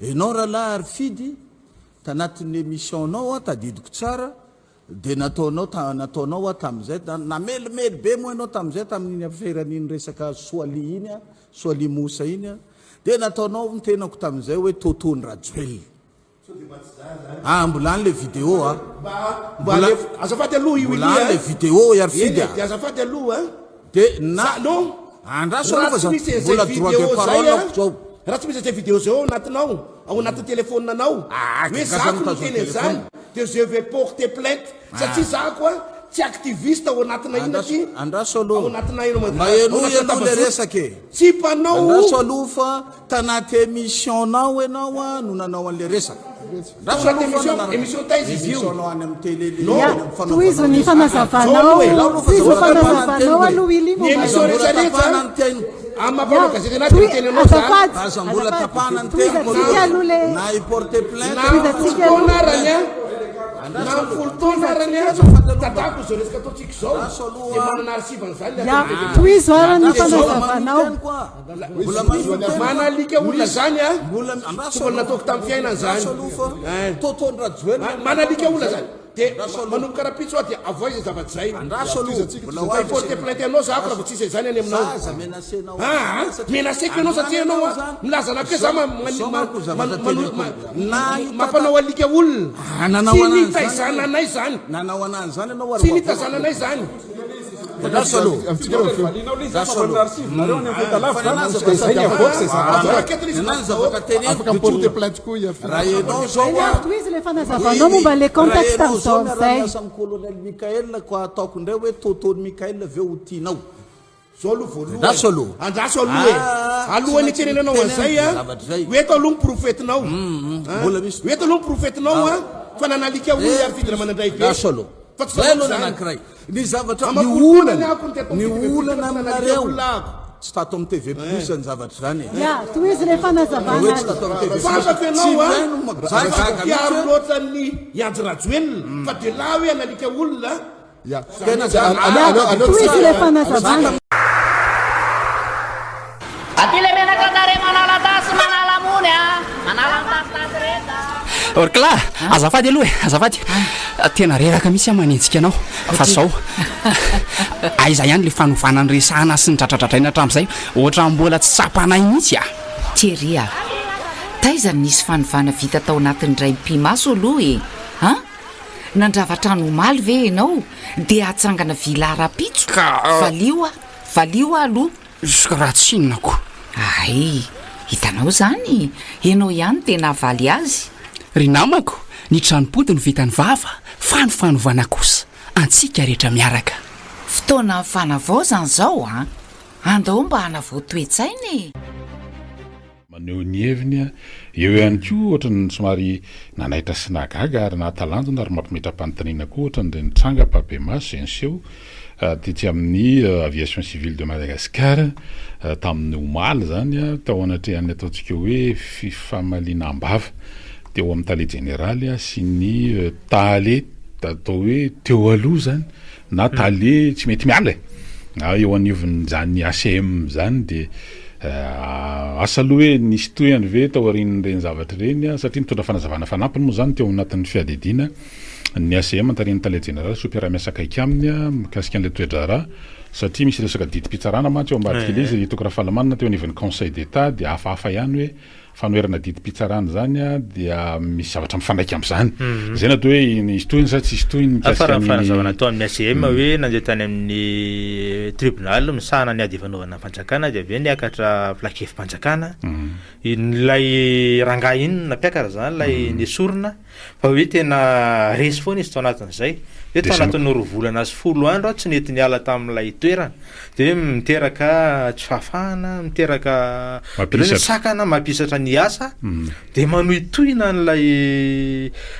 enao raha ary fidy tanatin'ny émissionnao tadidiko tsara de nataonao tam'izay namelimely be moa ianao tam'izay tamin'iny aferan'iny resaka soali iny soali mosa iny de nataonao mitenako tam'izay hoe totony rajoely mbola an'le vidéo azafady aloha io mbola an'le vidéo yary fidy azafady aloha de andraso aloha fa mbola droit de parole ako zao raha tsy misy zay vidéo zay ao anatinao ao anatin'ny telefoninanao hoe zako no teny zany de je vais porter plainte satria zako tsy activiste ao anatina ina ty andraso aloha ao anatina ina maeno le resake tsy mpanao andraso aloha fa tanaty émissionnao enao no nanao an'le resaka émission taizy izy io any amin'ny télé toizo ny fanazavanao toizo fanazavanao aloha ili ny émission rehetrarehetra amapano gazety anaty miteny anao aza mbola tapahana ny tena na iporte plainte na folo taona arany tatako zao resaka ataontsika zao de manana arsivany zany toizo arany fanazavanao manalika olona zany tsy mbola nataoko tamin'ny fiainany zany totony rajoely manalika olona zany de manomboka rapitso de avoa izy zavaty zay porte plainte anao zako raha tsisy zany any aminao menaseko anao satria anao milaza anake za mampanao alika olona tsy nitazananay zany nanao anany zany anao tsy nitazananay zany toizo le fanazavanao momba le contexte am'zao zay colonel Michael ko ataoko ndray hoe totony Michael aveo ho tianao zao aloha voalohany andraso aloha alohany tsenenanao an'izay hoe eto aloha ny profetinao hoe eto aloha ny profetinao fa nanalika olona ary fidina manandray be fa tsy anankiray ny zavatra ny olana aminareo tsy tato amin'ny TV plus ny zavatra zany toizo le fanazavana fiaro loatra ny ianjo rajoelina fa de la hoe analika olona toizo le fanazavana aty le menakandare manala tasy manala mony manala tastasy reta orkla azafady aloha azafady tena reraka misy manintsika anao fa zao aiza ihany le fanovanany resahana sy ny tratratratraina hatram'izay ohatra mbola tsy sapanay mihitsy teria taiza nisy fanovana vita tao anatin'ny ray mpimaso aloha nandravatrano omaly ve ianao de atsangana vilarapitso valio aloha raha tsinonako ay hitanao zany ianao ihany tena avaly azy ry namako ny tranopody no vitany vava fanofanovana kosa antsika rehetra miaraka fotoana fanavaozany zao andao mba hanavao toetsainy maneho ny heviny eo ihany koa ohatrany somary nanaitra sy nagaga ary nahatalanjona ary mampimetra-panontaniana koa ohatran'ireny nitranga papemas enseho tetsy amin'ny aviation civile de Madagascar tamin'ny omaly zany tao anatrehan'ny ataontsika hoe fifamalinam-bava teo amin'ny tale généraly sy ny tale atao hoe teo aloha zany na tale tsy mety miala eo anioviny zany ACM zany de asa aloha hoe nisy toyany ve tao arin'ireny zavatra reny satria mitondra fanazavana fanampiny moa zany teo anatin'ny fiadidina ny ACM antariny tale général sopiara-miasa akaiky aminy mikasika an'le toedrara satria misy resaka didim-pitsarana mantsy eo ambadika le izy tokony rafalamanina teo anivan'ny conseil d'état de hafahafa ihany hoe fanoerana didim-pitsarana zany dia misy zavatra mifanaiky am'izany zay na to hoe izy toyny sa tsy isy toyny fanazavana tao amin'ny ACM hoe nandeha tany amin'ny tribunal misahana ny ady fanaovana fanjakana de avy niakatra plakefy mpanjakana ilay rangahy iny nampiakara zany lay nesorina fa hoe tena resy foana izy tao anatin'izay de tao anatin'ny roa volana sy 10 andro tsy nety niala tamin'ilay toerana de miteraka tsy fahafahana miteraka sakana mampisatra ny asa de manohitohina n'ilay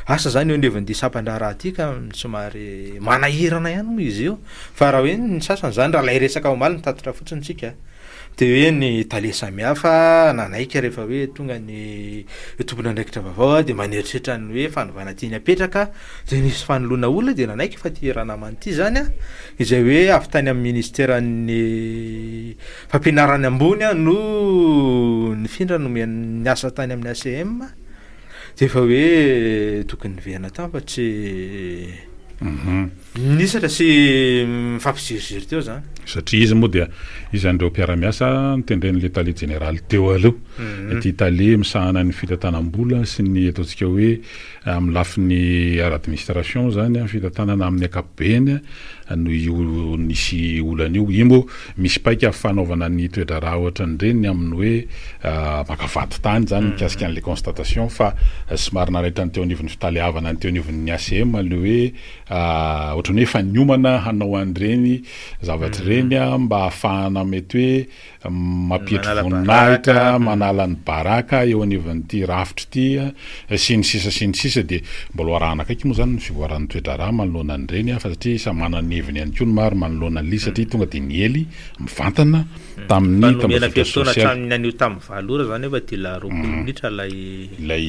asa zany eo neviny de sampandraraha atyka somary manahirana ihany moa izy io fa raha hoe ny sasany zany raha lay resaka omaly nitatitra fotsiny tsika de hoe ny tale samihafa nanaika rehefa hoe tonga ny tompona andraikitra vaovao de maneritreritra ny hoe fanovana tiany apetraka zay nisy fanoloana olona de nanaika fa ty ranamany ty zany a izay hoe avy tany amin'ny ministèran'ny fampianarany ambony a no nifindra nomena ny asa tany amin'ny ACM de efa hoe tokony niveana tany fa tsy nisatra sy mifampiziriziry teo zany satria izy moa dia izan'ireo mpiara-miasa nitendren'le tale général teo aloha ty tale misahana ny fitantanam-bola sy ny ataontsika hoe amin'ny lafiny administration zany a fitantanana amin'ny ankapobeny no io nisy olana io moa misy paika fanaovana ny toetra raha ohatra nyreny amin'ny hoe makavaty tany zany mikasika an'le constatation fa somary naraitra ny teo anivon'ny fitalehavana ny teo anivon'ny ACM le hoe ohatra ny hoe fa niomana hanao an'ireny zavatra reny a mba ahafahana mety hoe mampitry voninahitra manala ny baraka eo anivon'ity rafitra ty sy ny sisa de mbola arahana akaiky moa zany ny fivoaran'ny toetra raha manoloana an'ireny fa satria sa manana heviny ihany koa ny maro manoloana an'ly satria tonga de niely mivantana tamin'ny tambazotra anio tamin'ny valora zany efa ty la roapolo minitra ilay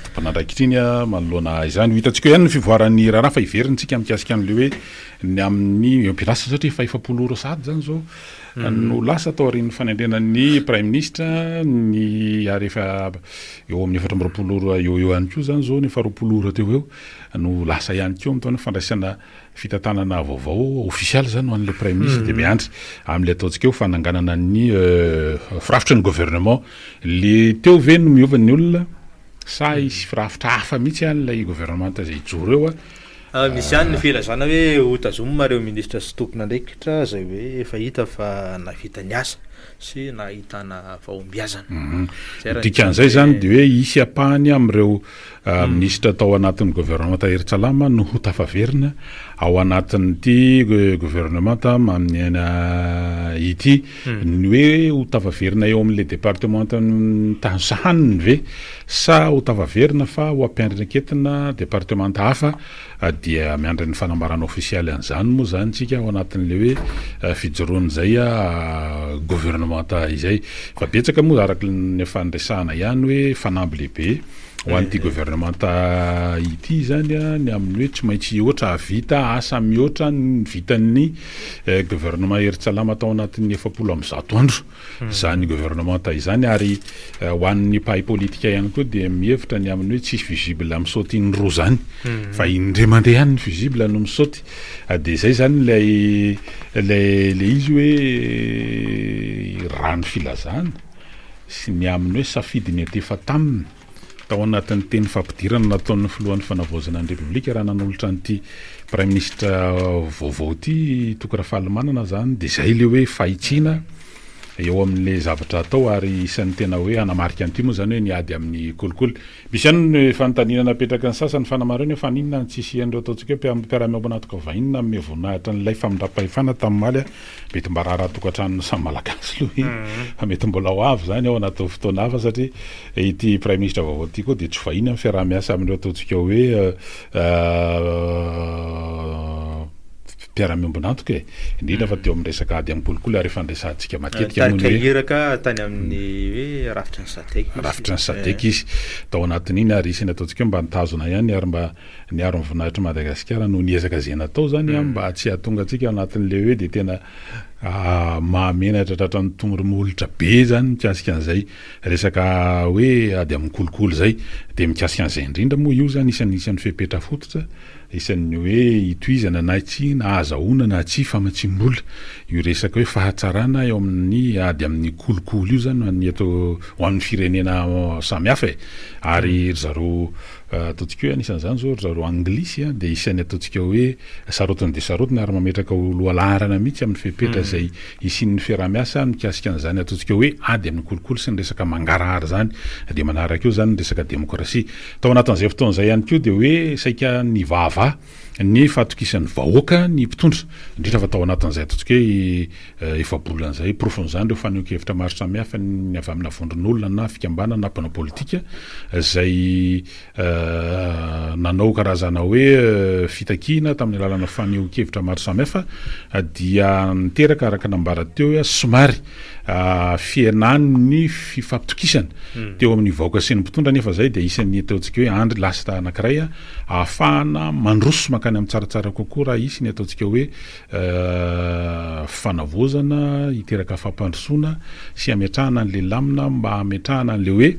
tompon'andraikitra iny a manoloana izany hitantsika ihany ny fivoaran'ny raha fa iverintsika mikasika an'le hoe ny amin'ny ampirasa satria fa 4 sady zany zao no lasa tao arin'ny fanendrenan'ny prime ministre ny arefa eo amin'ny 4 eo ihany koa zany zao ny 4 teo eo no lasa ihany koa am'taona fandraisana fitantanana vaovao ofisialy zany ho an'le prime ministre de miandry amin'le ataontsika eo fananganana ny firafitra ny gouvernement le teo ve no miovan'ny olona sa isy firafitra hafa mihitsy an'lay gouvernement zay ijoro eo misy ihany ny filazana hoe hotazomina reo ministra sy tompona andraikitra zay hoe efa hita fa navita ny asa sy nahitana fahombiazana dikan'izay zany de hoe isy apahany am'ireo ministra tao anatin'ny gouvernement Heritsalama no ho tafaverina ao anatin'ity gouvernement amin'ny ity ny hoe ho tafaverina eo amin'le département Tansahaniny ve sa ho tafaverina fa ho ampiandrinanketina département hafa dia miandry ny fanambarana ofisialy an'izany moa zany tsika ao anatin'le hoe fijoroan'izay gouvernement izay fa betsaka moa araky ny fandraisana ihany hoe fanamby lehibe ho an'ity gouvernement ity zany ny amin'ny hoe tsy maintsy ohatra vita asa mihoatra ny vitan'ny gouvernement Heritsalama tao anatin'ny 700 andro zany gouvernement izany ary ho an'ny pahay politika ihany koa de mihevitra ny amin'ny hoe tsisy visible misaoty ny roa zany fa indray mandeha ihany ny visible no misaoty de zay zany le izy hoe rano filazana sy ny amin'ny hoe safidiny atefa taminy tao anatin'ny teny fampidirana nataon'ny filohan'ny fanavozana ny republika raha nanolotra nyty prime ministre vaovao ty Tokora Falimanana zany de zay le hoe fahitsina eo amin'le zavatra atao ary isan'ny tena hoe anamarika an'ity moa zany hoe niady amin'ny kolikoly misy ihany fanontaniana napetraka ny sasany fanamarana fa ninona tsisy an'ireo ataontsika hoe mpiara-miobonatoka vahinona amin'ny voninahitra n'ilay famindra-pahefana tamin'ny maly mety mba raha tokantrano samy malagasy loha mety mbola ho avy zany ao anaty fotoana hafa satria ity prime ministre vaovao ty koa de tsy vahiny amin'ny fiaraha-miasa amin'ireo ataontsika hoe mpiara-miombonatoka indrindra fa teo amin'ny resaka ady amin'ny kolikoly ary fandraisantsika matetika iraka tany amin'ny hoe rafitra ny sadeky izy tao anatin'iny ary isany ataontsika mba nitazona ihany ary mba niaro ny voninahitra Madagasikara no niezaka zay natao zany mba tsy hahatonga atsika anatin'le hoe de tena mahamenatra tratran'ny tongoromolitra be zany mikasika an'izay resaka hoe ady amin'ny kolikoly zay de mikasika an'izay indrindra moa io zany isan'ny fepetra fototra isan'ny hoe itoizana na tsy na azahoana na tsy famatsim-bola io resaka hoe fahatsarana eo amin'ny ady amin'ny kolikoly io zany ny ato ho an'ny firenena samihafa ary zareo ataontsika hoe anisan'izany zao zareo anglisy de isan'ny ataontsika hoe sarotiny de sarotiny ary mametraka lohalarana mihitsy amin'ny fepetra zay isin'ny fiaraha-miasa mikasika an'izany ataontsika hoe ady amin'ny kolikoly sy ny resaka mangarahara zany de manaraka eo zany ny resaka demokrasia tao anatin'izay fotoan'izay ihany koa de hoe saika ny vava ny fahatokisan'ny vahoaka ny mpitondra indrindra fa tao anatin'izay ataontsika hoe efa-bolan'izay profon'izany reo fanehoan-kevitra maro samihafa ny avy amina vondron'olona na fikambanana na mpanao politika zay nanao karazana hoe fitakina tamin'ny alalana faneho-kevitra maro samihafa dia niteraka araka nambara teo hoe somary fienany ny fifampitokisana teo amin'ny vahoaka sy ny mpitondra nefa zay dia isan'ny ataontsika hoe andry lasta anankiray ahafahana mandroso makany amin'ny tsaratsara kokoa raha isy ny ataontsika hoe fanavozana hiteraka fampandrosoana sy ametrahana an'le lamina mba ametrahana an'le hoe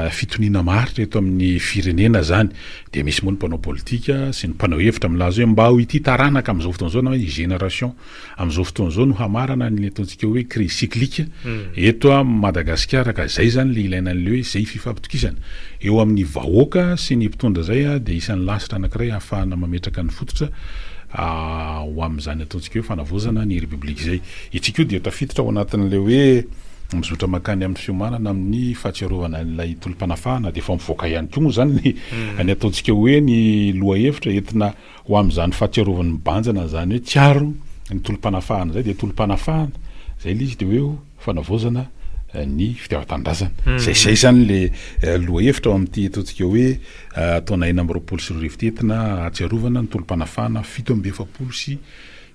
fitonina maritra eto amin'ny firenena zany dia misy moa ny mpanao politika sy ny mpanao hevitra amin'lazy hoe mba ho ity taranaka amin'izao fotoana zao na hoe génération amin'izao fotoana zao no hamarana ny ataontsika hoe crise cyclique eto a Madagasikara ka zay zany le ilaina an'le hoe zay fifampitokisana eo amin'ny vahoaka sy ny mpitondra zay a dia isan'ny lasitra anankiray ahafahana mametraka ny fototra ho amin'izany ataontsika hoe fanavozana ny republique zay itsika io dia tafiditra ao anatin'le hoe mizotra makany amin'ny fiomanana amin'ny fahatsiarovana n'ilay tolom-panafahana dia efa mivoaka ihany koa moa zany ny ataontsika hoe ny loha-hevitra entina ho amin'izany fahatsiarovan'ny banjana zany hoe tsiaro ny tolom-panafahana zay dia tolom-panafahana zay le izy dia hoe fanavozana ny fitiavan-tanindrazana zay zany le loha-hevitra ao amin'ity ataontsika hoe taona 1920 entina hatsiarovana ny tolom-panafahana 7 sy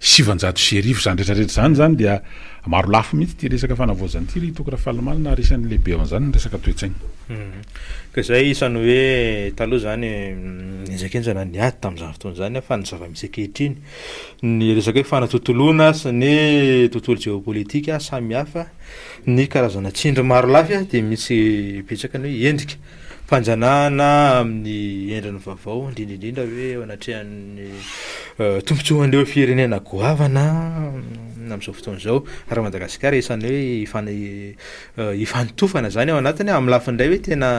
700 sy arivo zany rehetrarehetra zany dia maro lafo mihitsy ty resaka fanavozana ty ry tokony fahalamanana ary isan'ny lehibe amin'izany ny resaka toe-tsaina ka zay isany hoe taloha zany enjakenjana ny ady tamin'izany fotoana zany fa ny zava-misy ankehitriny ny resaka hoe fanatontoloana sy ny tontolo géopolitika samy hafa ny karazana tsindry maro lafy dia misy petsaka ny hoe endrika fanjanahana amin'ny endrany vaovao indrindraindrindra hoe anatrehan'ny tombotsoan'ireo firenena goavana amin'izao fotoana izao raha Madagasikara isan'ny hoe ifanitofana zany ao anatiny amin'ny lafindray hoe tena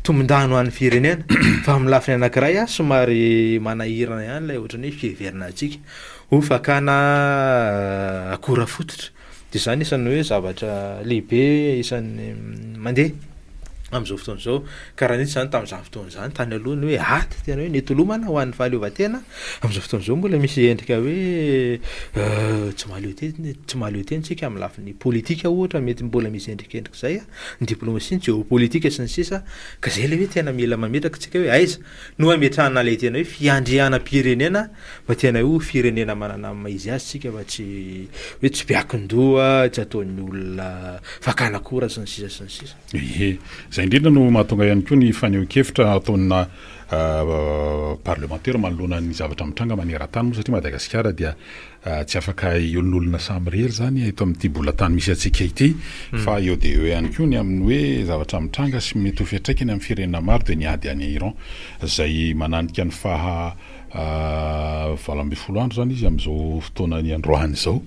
tombon-dano an'ny firenena fa amin'ny lafiny anankiray somary manahirana ihany ilay ohatrany hoe fiheverina antsika ho fakana akora fototra dia zany isan'ny hoe zavatra lehibe isan'ny mandeha amin'izao fotoana izao karaha nitsy zany tamin'izany fotoana zany tany alohany hoe aty tena hoe netolomana ho an'ny fahaleovan-tena amin'izao fotoana izao mbola misy endrika hoe tsy mahaleo teny tsika amin'ny lafin'ny politika ohatra mety mbola misy endrikendrika zay ny diplomasia ny géopolitika sy ny sisa ka zay le hoe tena mila mametraka tsika hoe aiza no ametrahana ilay tena hoe fiandrianam-pirenena mba tena ho firenena manana maizy azy tsika mba tsy hoe tsy mpiakin-doha tsy ataon'ny olona fakanakora sy ny sisa sy ny sisa zay indrindra no mahatonga ihany koa ny faneho-kevitra ataona parlementaire manoloana ny zavatra mitranga maneran-tany moa satria Madagasikara dia tsy afaka olon'olona samirery zany eto amin'ity bola-tany misy atsika ity fa eo dia eo ihany koa ny amin'ny hoe zavatra mitranga sy mety ho fiantraikany amin'ny firenena maro dia niady any Iran zay mananika ny 20 andro zany izy amin'izao fotoana ny androany zao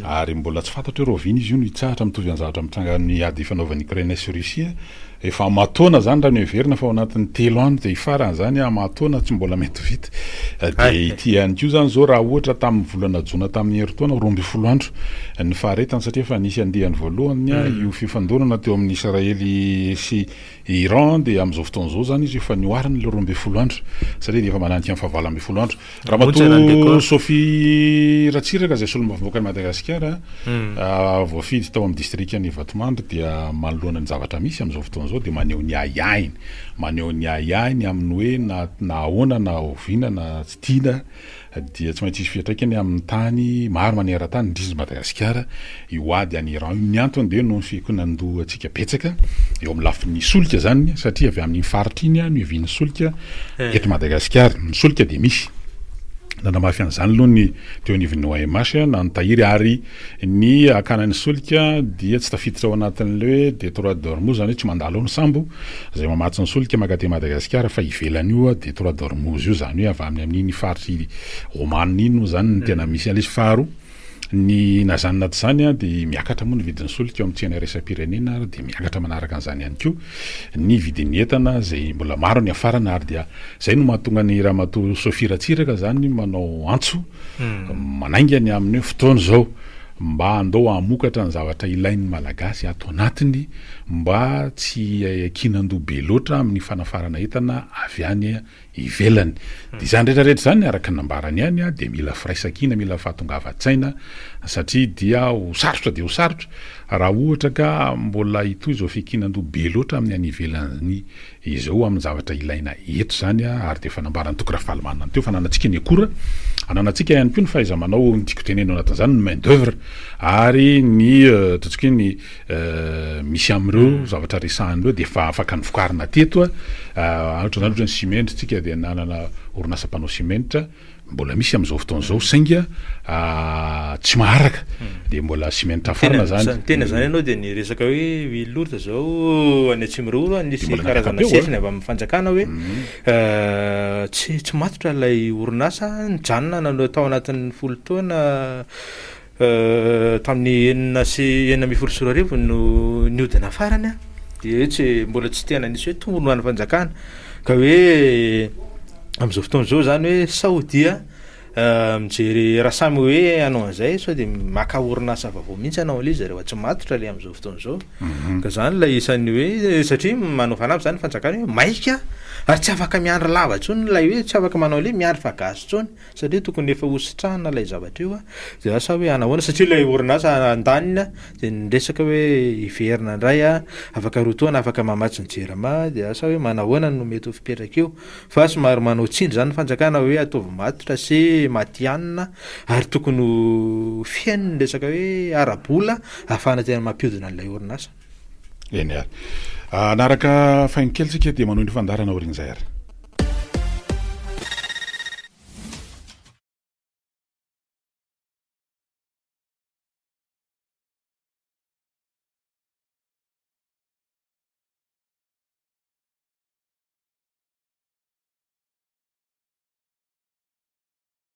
ary mbola tsy fantatra hoe roviny izy io no hitsahatra mitovy amin'ny zavatra mitranga ny ady fanaovan'ny Ukraine sy Russia efa amatona zany raha ny heverina fa ao anatin'ny 3 andro dia ifarany zany amatona tsy mbola mety vita dia ity ihany koa zany zao raha ohatra tamin'ny volana jona tamin'ny herintaona 12 andro ny faharetany satria fa nisy andehany voalohany io fifandonana teo amin'ny Israely sy Iran dia amin'izao fotoana zao zany izy efa nioarana le 12 andro satria dia efa mananika amin'ny 19 andro raha mato Sophie Ratsiraka zay solombavavoaka ny Madagasikara voafidy tao amin'ny distrikany Vatomandry dia manoloana ny zavatra misy amin'izao fotoana zao dia maneho ny ahiahiny amin'ny hoe na ahoana na oviana na tsy tiana dia tsy maintsy isy fiantraikany amin'ny tany maro maneran-tany indrindra Madagasikara io ady any Iran io ny antony dia no fikonandoha antsika betsaka eo amin'ny lafin'ny solika zany satria avy amin'ny faritra iny no iviany solika eto Madagasikara ny solika dia misy nanamafy an'izany aloha ny teo anivon'ny OMH na nitahiry ary ny akanan'ny solika dia tsy tafiditra ao anatin'le hoe Détroit d'Ormuz zany hoe tsy mandalo ao ny sambo zay mamatsy ny solika makatỳ Madagasikara fa ivelany io Détroit d'Ormuz io zany hoe avy amin'ny faritry Oman iny no zany ny tena misy al'izy faharoa ny nazanona ty zany dia miakatra moa ny vidin'ny solika eo amin'ny tsena raisam-pirenena dia miakatra manaraka an'izany ihany koa ny vidin'ny entana zay mbola maro ny afarana ary dia zay no mahatonga ny ramatoa Sophie Ratsiraka zany manao antso manaingany amin'ny fotoana zao mba andao amokatra ny zavatra ilain'ny malagasy ato anatiny mba tsy kinan-doha be loatra amin'ny fanafarana entana avy any ivelany de zany rehetrarehetra zany araka nambarany ihany a de mila firaisankina mila fahatongavan-tsaina satria dia ho sarotra de ho sarotra raha ohatra ka mbola ito izao fikinan-doha be loatra amin'ny any ivelany izao amin'ny zavatra ilaina eto zany a ary de fanambarany tokony raha falimanana teo fananantsika ny akora ananantsika ihany koa ny fahaiza-manao ny tiako teneno anatin'izany ny main d'œuvre ary ny ataontsika ny misy am'ireo zavatra resahan'ireo de efa afaka ny vokarina teto ohatra zany ohatra ny simenitra tsika de nanana orinasa mpanao simenitra mbola misy am'izao fotoan'izao sainga tsy maharaka de mbola simenitra afarana zany tena zany ianao de ny resaka hoe vilorta zao any atsimororo nisy karazana sefiny avy amin'ny fanjakana hoe tsy matotra ilay orinasa nijanona nanao tao anatin'ny folo taona tamin'ny enina mifolo sy roa arivo no niodina farany a de hoe tsy mbola tsy tena nisy hoe tombono any fanjakana ka hoe am'izao fotoan'izao zany hoe saodia mijery raha samy hoe anao an'izay sao de maka orinasa vaovao mihitsy anao le izy rehefa tsy matotra le am'izao fotoan'izao ka zany la isan'ny hoe satria manao fanampy zany fanjakana hoe maika ary tsy afaka miandry lava ntsony lay hoe tsy afaka manao le miandry fa gasy ntsony satria tokony efa hositrahana lay zavatra io a de asa hoe anahoana satria lay orinasa andanina de niresaka hoe iverina indray a afaka rotoana afaka mamatsy ny jerama de asa hoe manahoana no mety ho fipetraka eo fa somary manao tsindry zany fanjakana hoe ataovy matotra sy matianina ary tokony ho fiainy ny resaka hoe arabola ahafahana tena mampiodina an'ilay orinasa eny ary naraka fainokely tsika de manao ny fandarana orin'izay ary